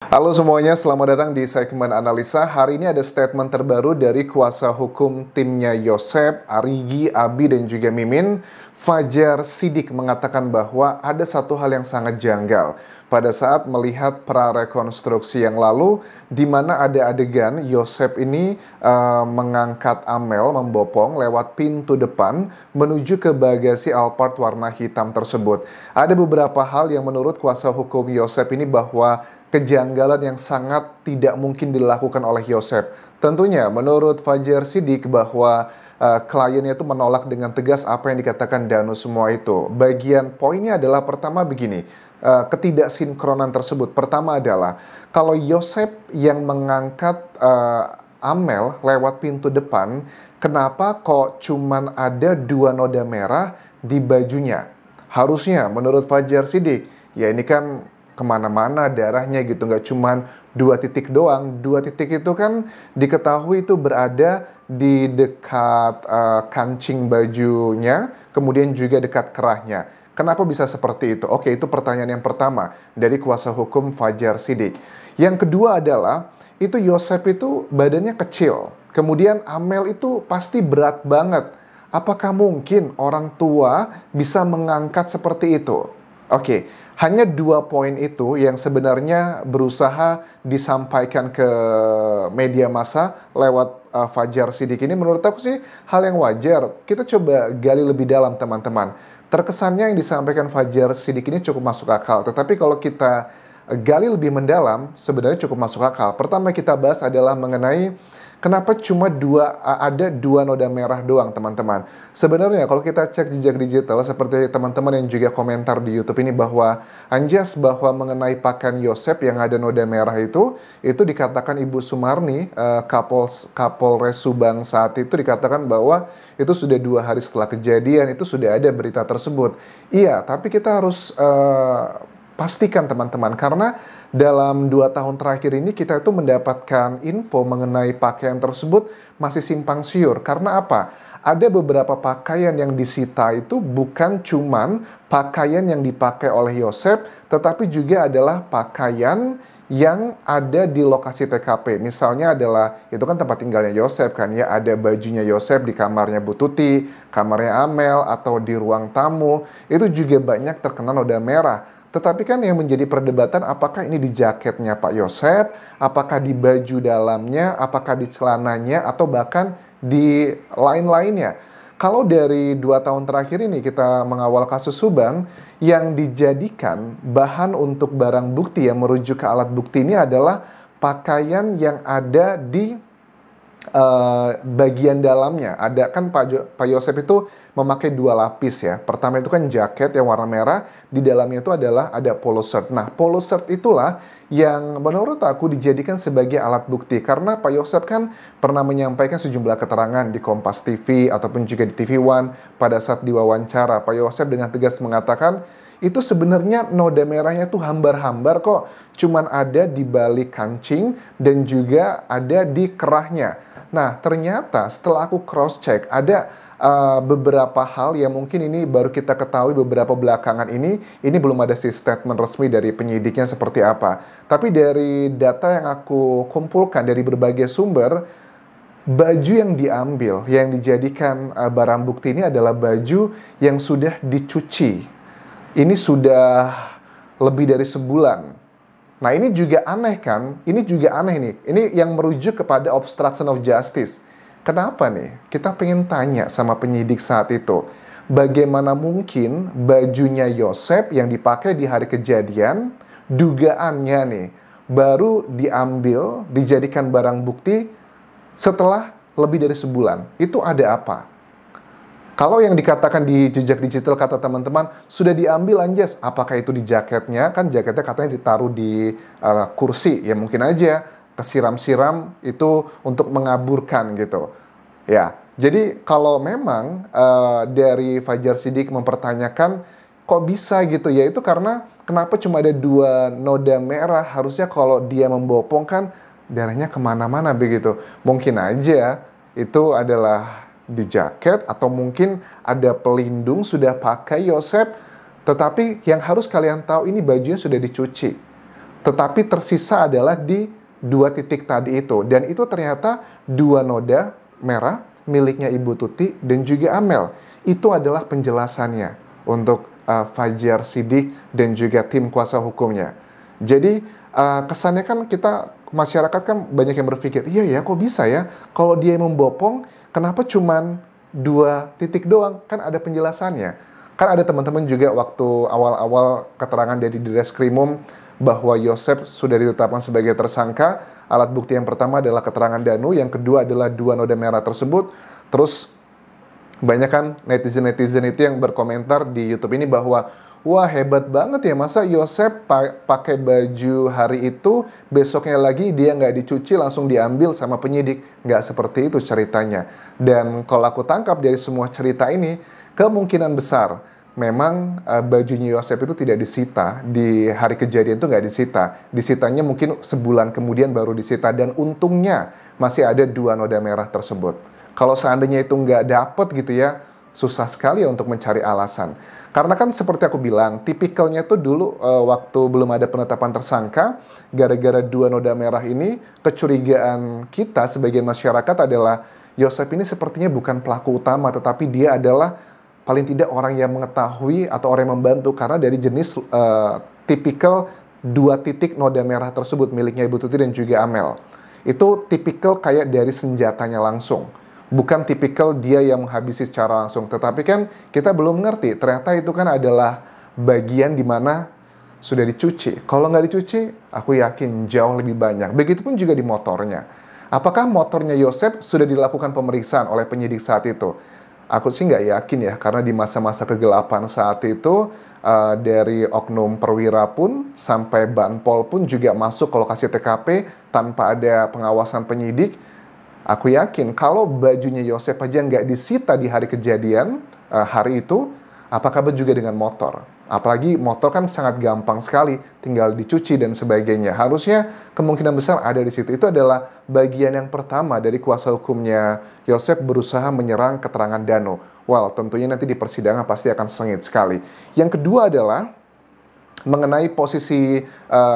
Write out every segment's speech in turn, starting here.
Halo semuanya, selamat datang di segmen analisa. Hari ini ada statement terbaru dari kuasa hukum timnya Yosep, Arigi, Abi, dan juga Mimin. Fajar Sidik mengatakan bahwa ada satu hal yang sangat janggal pada saat melihat prarekonstruksi yang lalu, di mana ada adegan Yosep ini mengangkat Amel, membopong lewat pintu depan menuju ke bagasi Alphard warna hitam tersebut. Ada beberapa hal yang menurut kuasa hukum Yosep ini bahwa kejanggalan yang sangat tidak mungkin dilakukan oleh Yosep. Tentunya menurut Fajar Sidik bahwa kliennya itu menolak dengan tegas apa yang dikatakan Danu semua itu. Bagian poinnya adalah pertama begini, ketidaksinkronan tersebut. Pertama adalah kalau Yosep yang mengangkat Amel lewat pintu depan, kenapa kok cuman ada 2 noda merah di bajunya? Harusnya menurut Fajar Sidik, ya ini kan kemana-mana darahnya gitu, nggak cuman 2 titik doang. 2 titik itu kan diketahui itu berada di dekat kancing bajunya, kemudian juga dekat kerahnya. Kenapa bisa seperti itu? Oke, itu pertanyaan yang pertama dari kuasa hukum Fajar Sidik. Yang kedua adalah, itu Yosep itu badannya kecil, kemudian Amel itu pasti berat banget. Apakah mungkin orang tua bisa mengangkat seperti itu? Oke, hanya 2 poin itu yang sebenarnya berusaha disampaikan ke media massa lewat Fajar Sidik ini. Menurut aku sih hal yang wajar. Kita coba gali lebih dalam, teman-teman. Terkesannya yang disampaikan Fajar Sidik ini cukup masuk akal, tetapi kalau kita gali lebih mendalam, sebenarnya cukup masuk akal. Pertama kita bahas adalah mengenai kenapa cuma ada 2 noda merah doang, teman-teman. Sebenarnya kalau kita cek jejak digital, seperti teman-teman yang juga komentar di YouTube ini bahwa anjas bahwa mengenai pakaian Yosep yang ada noda merah itu dikatakan Ibu Sumarni, Kapolres Subang saat itu dikatakan bahwa itu sudah 2 hari setelah kejadian, itu sudah ada berita tersebut. Iya, tapi kita harus pastikan, teman-teman, karena dalam 2 tahun terakhir ini kita itu mendapatkan info mengenai pakaian tersebut masih simpang siur. Karena apa? Ada beberapa pakaian yang disita itu bukan cuman pakaian yang dipakai oleh Yosep, tetapi juga adalah pakaian yang ada di lokasi TKP. Misalnya adalah, itu kan tempat tinggalnya Yosep kan ya, ada bajunya Yosep di kamarnya Bu Tuti, kamarnya Amel, atau di ruang tamu, itu juga banyak terkena noda merah. Tetapi kan yang menjadi perdebatan, apakah ini di jaketnya Pak Yosep, apakah di baju dalamnya, apakah di celananya, atau bahkan di lain-lainnya. Kalau dari 2 tahun terakhir ini kita mengawal kasus Subang, yang dijadikan bahan untuk barang bukti yang merujuk ke alat bukti ini adalah pakaian yang ada di bagian dalamnya. Ada kan Pak Yosep itu memakai 2 lapis ya. Pertama itu kan jaket yang warna merah, di dalamnya itu adalah ada polo shirt. Nah, polo shirt itulah yang menurut aku dijadikan sebagai alat bukti, karena Pak Yosep kan pernah menyampaikan sejumlah keterangan di Kompas TV ataupun juga di TV One pada saat diwawancara. Pak Yosep dengan tegas mengatakan itu sebenarnya noda merahnya tuh hambar-hambar kok, cuman ada di balik kancing dan juga ada di kerahnya. Nah, ternyata setelah aku cross-check, ada beberapa hal yang mungkin ini baru kita ketahui beberapa belakangan ini belum ada sih statement resmi dari penyidiknya seperti apa. Tapi dari data yang aku kumpulkan dari berbagai sumber, baju yang diambil, yang dijadikan barang bukti ini adalah baju yang sudah dicuci. Ini sudah lebih dari sebulan. Nah, ini juga aneh kan? Ini juga aneh nih. Ini yang merujuk kepada obstruction of justice. Kenapa nih? Kita pengen tanya sama penyidik saat itu. Bagaimana mungkin bajunya Yosep yang dipakai di hari kejadian, dugaannya nih, baru diambil, dijadikan barang bukti setelah lebih dari sebulan. Itu ada apa? Kalau yang dikatakan di jejak digital, kata teman-teman, sudah diambil anjas. Apakah itu di jaketnya? Kan jaketnya katanya ditaruh di kursi. Ya mungkin aja kesiram-siram itu untuk mengaburkan gitu. Ya, jadi kalau memang dari Fajar Sidik mempertanyakan kok bisa gitu, ya itu karena kenapa cuma ada 2 noda merah. Harusnya kalau dia membopong kan darahnya kemana-mana begitu. Mungkin aja itu adalah di jaket, atau mungkin ada pelindung sudah pakai Yosep. Tetapi yang harus kalian tahu, ini bajunya sudah dicuci. Tetapi tersisa adalah di 2 titik tadi itu. Dan itu ternyata 2 noda merah miliknya Ibu Tuti dan juga Amel. Itu adalah penjelasannya untuk Fajar Siddiq dan juga tim kuasa hukumnya. Jadi kesannya kan kita, masyarakat kan banyak yang berpikir, iya ya kok bisa ya kalau dia yang membopong, kenapa cuman 2 titik doang? Kan ada penjelasannya. Kan ada teman-teman juga waktu awal-awal keterangan dari Direskrimum bahwa Yosep sudah ditetapkan sebagai tersangka. Alat bukti yang pertama adalah keterangan Danu, yang kedua adalah 2 noda merah tersebut. Terus banyak kan netizen-netizen itu yang berkomentar di YouTube ini bahwa wah hebat banget ya, masa Yosep pakai baju hari itu, besoknya lagi dia nggak dicuci langsung diambil sama penyidik. Nggak seperti itu ceritanya. Dan kalau aku tangkap dari semua cerita ini, kemungkinan besar memang bajunya Yosep itu tidak disita di hari kejadian, itu nggak disita. Disitanya mungkin sebulan kemudian baru disita, dan untungnya masih ada 2 noda merah tersebut. Kalau seandainya itu nggak dapet gitu ya, susah sekali ya untuk mencari alasan. Karena kan seperti aku bilang, tipikalnya tuh dulu waktu belum ada penetapan tersangka, gara-gara 2 noda merah ini, kecurigaan kita sebagian masyarakat adalah Yosep ini sepertinya bukan pelaku utama, tetapi dia adalah paling tidak orang yang mengetahui atau orang yang membantu, karena dari jenis tipikal 2 titik noda merah tersebut miliknya Ibu Tuti dan juga Amel. Itu tipikal kayak dari senjatanya langsung. Bukan tipikal dia yang menghabisi secara langsung. Tetapi kan kita belum ngerti, ternyata itu kan adalah bagian di mana sudah dicuci. Kalau nggak dicuci, aku yakin jauh lebih banyak. Begitupun juga di motornya. Apakah motornya Yosep sudah dilakukan pemeriksaan oleh penyidik saat itu? Aku sih nggak yakin ya, karena di masa-masa kegelapan saat itu, dari oknum perwira pun, sampai Banpol pun juga masuk ke lokasi TKP tanpa ada pengawasan penyidik. Aku yakin kalau bajunya Yosep aja nggak disita di hari kejadian, hari itu, apa kabar juga dengan motor? Apalagi motor kan sangat gampang sekali, tinggal dicuci dan sebagainya. Harusnya kemungkinan besar ada di situ. Itu adalah bagian yang pertama dari kuasa hukumnya Yosep berusaha menyerang keterangan Danu. Well, tentunya nanti di persidangan pasti akan sengit sekali. Yang kedua adalah mengenai posisi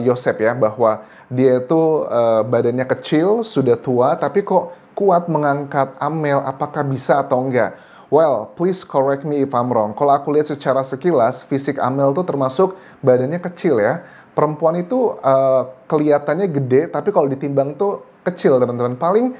Yosep ya, bahwa dia itu badannya kecil, sudah tua, tapi kok kuat mengangkat Amel, apakah bisa atau enggak? Well, please correct me if I'm wrong. Kalau aku lihat secara sekilas, fisik Amel tuh termasuk badannya kecil ya. Perempuan itu kelihatannya gede, tapi kalau ditimbang tuh kecil teman-teman. Paling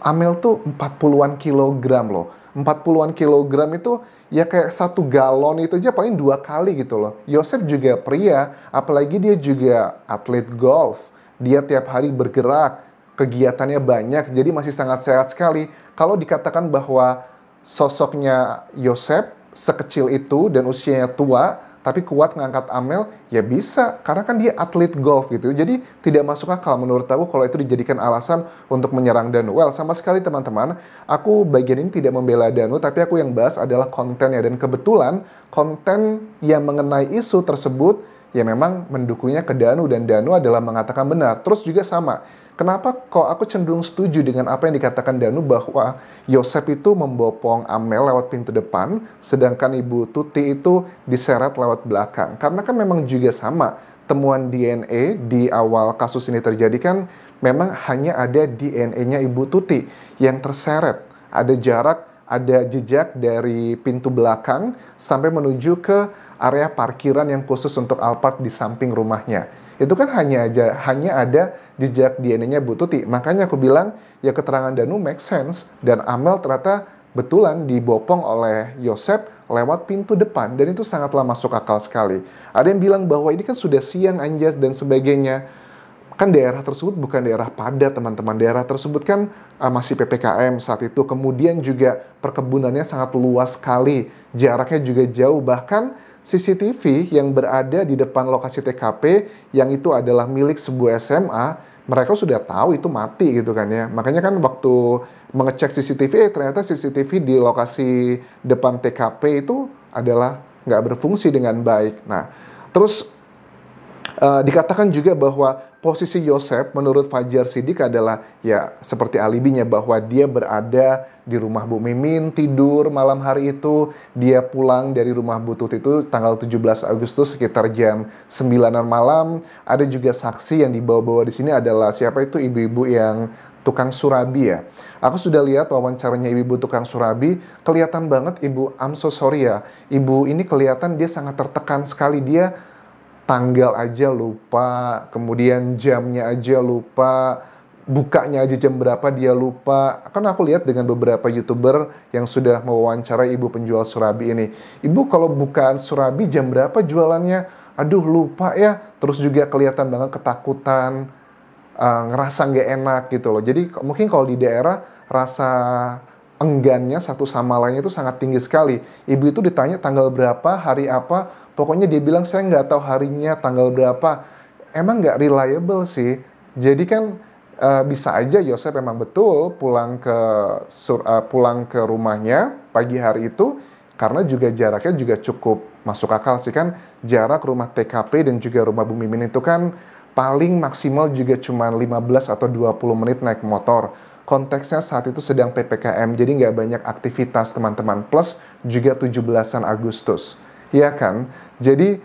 Amel tuh 40-an kilogram loh. 40-an kilogram itu ya kayak 1 galon itu aja paling 2 kali gitu loh. Yosep juga pria, apalagi dia juga atlet golf. Dia tiap hari bergerak, kegiatannya banyak, jadi masih sangat sehat sekali. Kalau dikatakan bahwa sosoknya Yosep sekecil itu dan usianya tua, tapi kuat ngangkat Amel, ya bisa. Karena kan dia atlet golf gitu. Jadi tidak masuk akal menurut aku kalau itu dijadikan alasan untuk menyerang Danu. Well, sama sekali teman-teman, aku bagian ini tidak membela Danu, tapi aku yang bahas adalah kontennya. Dan kebetulan konten yang mengenai isu tersebut ya memang mendukungnya ke Danu, dan Danu adalah mengatakan benar. Terus juga sama, kenapa kok aku cenderung setuju dengan apa yang dikatakan Danu bahwa Yosep itu membopong Amel lewat pintu depan, sedangkan Ibu Tuti itu diseret lewat belakang. Karena kan memang juga sama, temuan DNA di awal kasus ini terjadi kan memang hanya ada DNA-nya Ibu Tuti yang terseret. Ada jarak, ada jejak dari pintu belakang sampai menuju ke area parkiran yang khusus untuk Alphard di samping rumahnya. Itu kan hanya ada jejak DNA-nya Bu Tuti. Makanya aku bilang ya keterangan Danu make sense, dan Amel ternyata betulan dibopong oleh Yosep lewat pintu depan, dan itu sangatlah masuk akal sekali. Ada yang bilang bahwa ini kan sudah siang Anjas dan sebagainya. Kan daerah tersebut bukan daerah padat teman-teman. Daerah tersebut kan masih PPKM saat itu. Kemudian juga perkebunannya sangat luas sekali. Jaraknya juga jauh. Bahkan CCTV yang berada di depan lokasi TKP yang itu adalah milik sebuah SMA, mereka sudah tahu itu mati gitu kan ya. Makanya kan waktu mengecek CCTV, ternyata CCTV di lokasi depan TKP itu adalah nggak berfungsi dengan baik. Nah, terus Dikatakan juga bahwa posisi Yosef menurut Fajar Siddiq adalah ya seperti alibinya, bahwa dia berada di rumah Bu Mimin, tidur malam hari itu, dia pulang dari rumah Bu Tuti itu tanggal 17 Agustus sekitar jam 9-an malam. Ada juga saksi yang dibawa-bawa di sini adalah siapa itu, ibu-ibu yang tukang surabi ya. Aku sudah lihat wawancaranya ibu-ibu tukang surabi, kelihatan banget Ibu, I'm so sorry ya, ibu ini kelihatan dia sangat tertekan sekali. Dia tanggal aja lupa, kemudian jamnya aja lupa, bukanya aja jam berapa dia lupa. Kan aku lihat dengan beberapa YouTuber yang sudah mewawancarai ibu penjual surabi ini. Ibu kalau bukaan surabi jam berapa jualannya? Aduh lupa ya. Terus juga kelihatan banget ketakutan, ngerasa nggak enak gitu loh. Jadi mungkin kalau di daerah rasa enggannya satu sama lainnya itu sangat tinggi sekali. Ibu itu ditanya tanggal berapa, hari apa, pokoknya dia bilang saya nggak tahu harinya, tanggal berapa. Emang nggak reliable sih. Jadi kan bisa aja Yosef memang betul pulang ke rumahnya pagi hari itu, karena juga jaraknya juga cukup masuk akal sih kan. Jarak rumah TKP dan juga rumah Bu Mimin itu kan paling maksimal juga cuma 15 atau 20 menit naik motor. Konteksnya saat itu sedang PPKM, jadi nggak banyak aktivitas teman-teman. Plus juga 17-an Agustus, ya kan? Jadi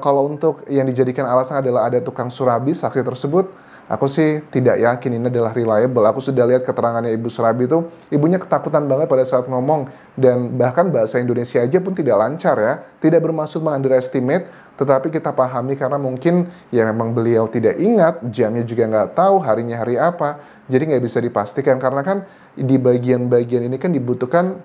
kalau untuk yang dijadikan alasan adalah ada tukang surabi, saksi tersebut, aku sih tidak yakin ini adalah reliable. Aku sudah lihat keterangannya Ibu Surabi itu, ibunya ketakutan banget pada saat ngomong. Dan bahkan bahasa Indonesia aja pun tidak lancar ya. Tidak bermaksud underestimate, tetapi kita pahami karena mungkin ya memang beliau tidak ingat, jamnya juga nggak tahu, harinya hari apa. Jadi nggak bisa dipastikan, karena kan di bagian-bagian ini kan dibutuhkan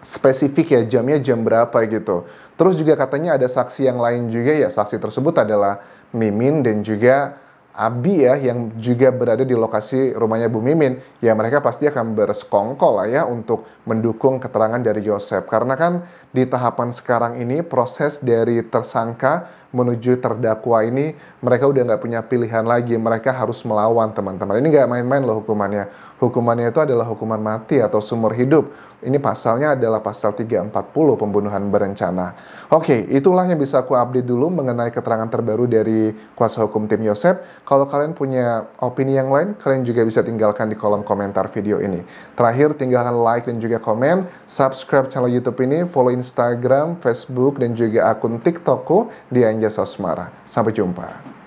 spesifik ya, jamnya jam berapa gitu. Terus juga katanya ada saksi yang lain juga ya, saksi tersebut adalah Mimin dan juga Abi ya, yang juga berada di lokasi rumahnya Bu Mimin. Ya mereka pasti akan bersekongkol lah ya untuk mendukung keterangan dari Yosef. Karena kan di tahapan sekarang ini proses dari tersangka menuju terdakwa ini mereka udah nggak punya pilihan lagi. Mereka harus melawan teman-teman. Ini nggak main-main loh hukumannya. Hukumannya itu adalah hukuman mati atau seumur hidup. Ini pasalnya adalah pasal 340 pembunuhan berencana. Oke, itulah yang bisa aku update dulu mengenai keterangan terbaru dari kuasa hukum tim Yosef. Kalau kalian punya opini yang lain, kalian juga bisa tinggalkan di kolom komentar video ini. Terakhir, tinggalkan like dan juga komen, subscribe channel YouTube ini, follow Instagram, Facebook, dan juga akun TikTokku di Anjas Osmara. Sampai jumpa.